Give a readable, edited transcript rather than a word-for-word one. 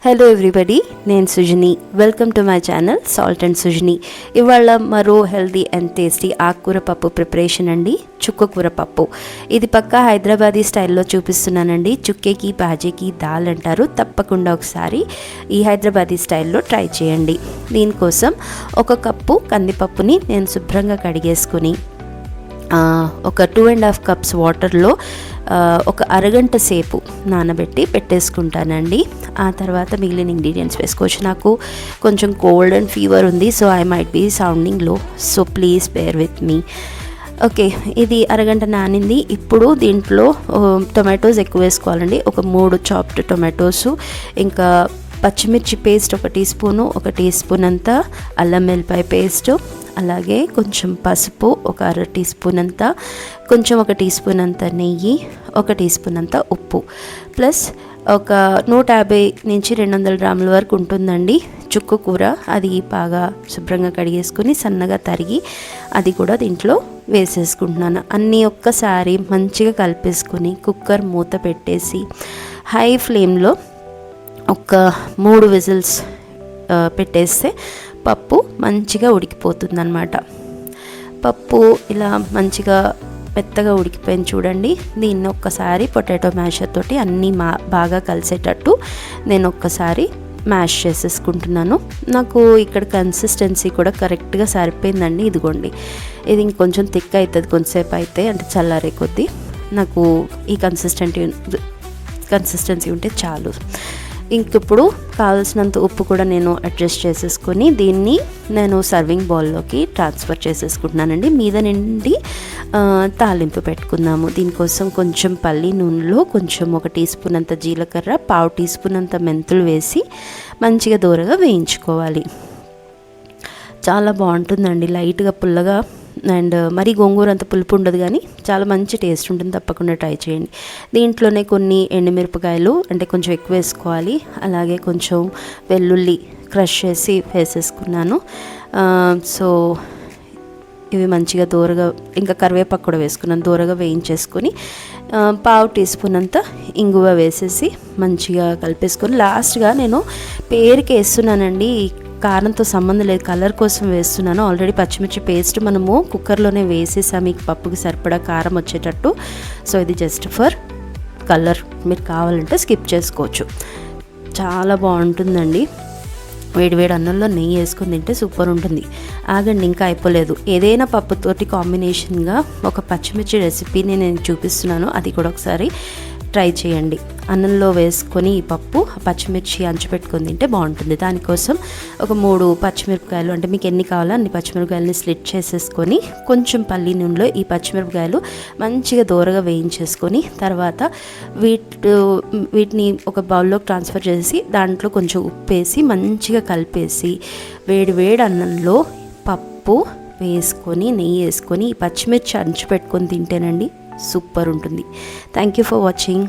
Hello everybody, నేను Sujani. Welcome to my channel salt and Sujani. ఇవాళ మరో హెల్దీ అండ్ టేస్టీ ఆకుకూర పప్పు ప్రిపరేషన్ అండి, చుక్కకూర పప్పు. ఇది పక్కా హైదరాబాదీ స్టైల్లో చూపిస్తున్నానండి. చుక్కేకి బాజీకి దాల్ అంటారు. తప్పకుండా ఒకసారి ఈ హైదరాబాదీ స్టైల్లో ట్రై చేయండి. దీనికోసం 1 కప్పు కందిపప్పుని నేను శుభ్రంగా కడిగేసుకుని ఒక 2.5 కప్స్ వాటర్లో ఒక అరగంట సేపు నానబెట్టి పెట్టేసుకుంటానండి. ఆ తర్వాత మిగిలిన ఇంగ్రీడియంట్స్ వేసుకోవచ్చు. నాకు కొంచెం కోల్డ్ అండ్ ఫీవర్ ఉంది, so I might be sounding low, so please bear with me. Okay, ఇది అరగంట నానింది. ఇప్పుడు దీంట్లో టొమాటోస్ ఎక్కువ వేసుకోవాలండి. ఒక 3 చాప్డ్ టొమాటోస్, ఇంకా పచ్చిమిర్చి paste 1 teaspoon, 1 teaspoon అంతా అల్లం వెల్లిపాయ పేస్టు, అలాగే కొంచెం పసుపు, ఒక 1/2 టీ స్పూన్ అంతా, కొంచెం 1 టీ స్పూన్ అంత నెయ్యి, 1 టీ స్పూన్ అంత ఉప్పు, ప్లస్ ఒక 150 నుంచి 200 గ్రాముల వరకు ఉంటుందండి చుక్క కూర. అది బాగా శుభ్రంగా కడిగేసుకొని సన్నగా తరిగి అది కూడా దీంట్లో వేసేసుకుంటున్నాను. అన్నీ ఒక్కసారి మంచిగా కలిపేసుకొని కుక్కర్ మూత పెట్టేసి హై ఫ్లేమ్లో ఒక 3 విజిల్స్ పెట్టేస్తే పప్పు మంచిగా ఉడికిపోతుందన్నమాట. పప్పు ఇలా మంచిగా మెత్తగా ఉడికిపోయింది చూడండి. దీన్ని ఒక్కసారి పొటాటో మ్యాషర్ తోటి అన్నీ బాగా కలిసేటట్టు నేను ఒక్కసారి మ్యాష్ చేసేసుకుంటున్నాను. నాకు ఇక్కడ కన్సిస్టెన్సీ కూడా కరెక్ట్గా సరిపోయిందండి. ఇదిగోండి, ఇది ఇంకొంచెం థిక్ అవుతుంది కొంతసేపు అయితే, అంటే చల్లారే కొద్దీ. నాకు ఈ కన్సిస్టెన్సీ ఉంటే చాలు. ఇంకిప్పుడు కావాల్సినంత ఉప్పు కూడా నేను అడ్జస్ట్ చేసేసుకొని దీన్ని నేను సర్వింగ్ బౌల్లోకి ట్రాన్స్ఫర్ చేసేసుకుంటున్నానండి. మీద నుండి తాలింపు పెట్టుకుందాము. దీనికోసం కొంచెం పల్లి నూనెలో కొంచెం 1 టీ స్పూన్ అంత జీలకర్ర, 1/2 టీ స్పూన్ అంత మెంతులు వేసి మంచిగా దోరగా వేయించుకోవాలి. చాలా బాగుంటుందండి, లైట్గా పుల్లగా, అండ్ మరీ గోంగూర అంత పులుపు ఉండదు, కానీ చాలా మంచి టేస్ట్ ఉంటుంది. తప్పకుండా ట్రై చేయండి. దీంట్లోనే కొన్ని ఎండుమిరపకాయలు అంటే కొంచెం ఎక్కువ వేసుకోవాలి, అలాగే కొంచెం వెల్లుల్లి క్రష్ చేసి వేసేసుకున్నాను. సో ఇవి మంచిగా దోరగా, ఇంకా కరివేపాకు కూడా వేసుకున్నాను, దోరగా వేయించేసుకొని 1/2 టీ స్పూన్ అంత ఇంగువ వేసేసి మంచిగా కలిపేసుకొని లాస్ట్గా నేను పేరుకి వేస్తున్నానండి. కారంతో సంబంధం లేదు, కలర్ కోసం వేస్తున్నాను. ఆల్రెడీ పచ్చిమిర్చి పేస్ట్ మనము కుక్కర్లోనే వేసేసాము మీకు పప్పుకి సరిపడా కారం వచ్చేటట్టు. సో ఇది జస్ట్ ఫర్ కలర్, మీరు కావాలంటే స్కిప్ చేసుకోవచ్చు. చాలా బాగుంటుందండి. వేడివేడి అన్నంలో నెయ్యి వేసుకొని తింటే సూపర్ ఉంటుంది. ఆగండి, ఇంకా అయిపోలేదు. ఏదైనా పప్పుతోటి కాంబినేషన్గా ఒక పచ్చిమిర్చి రెసిపీని నేను చూపిస్తున్నాను, అది కూడా ఒకసారి ట్రై చేయండి. అన్నంలో వేసుకొని ఈ పప్పు పచ్చిమిర్చి అంచుపెట్టుకొని తింటే బాగుంటుంది. దానికోసం ఒక 3 పచ్చిమిరపకాయలు, అంటే మీకు ఎన్ని కావాలో అన్ని పచ్చిమిరపకాయలని స్లిట్ చేసేసుకొని కొంచెం పల్లి నూనెలో ఈ పచ్చిమిరపకాయలు మంచిగా దోరగా వేయించేసుకొని తర్వాత వీటిని ఒక బౌల్లోకి ట్రాన్స్ఫర్ చేసి దాంట్లో కొంచెం ఉప్పు వేసి మంచిగా కలిపేసి వేడి అన్నంలో పప్పు వేసుకొని నెయ్యి వేసుకొని ఈ పచ్చిమిర్చి అంచుపెట్టుకొని తింటేనండి సూపర్ ఉంటుంది. Thank you for watching.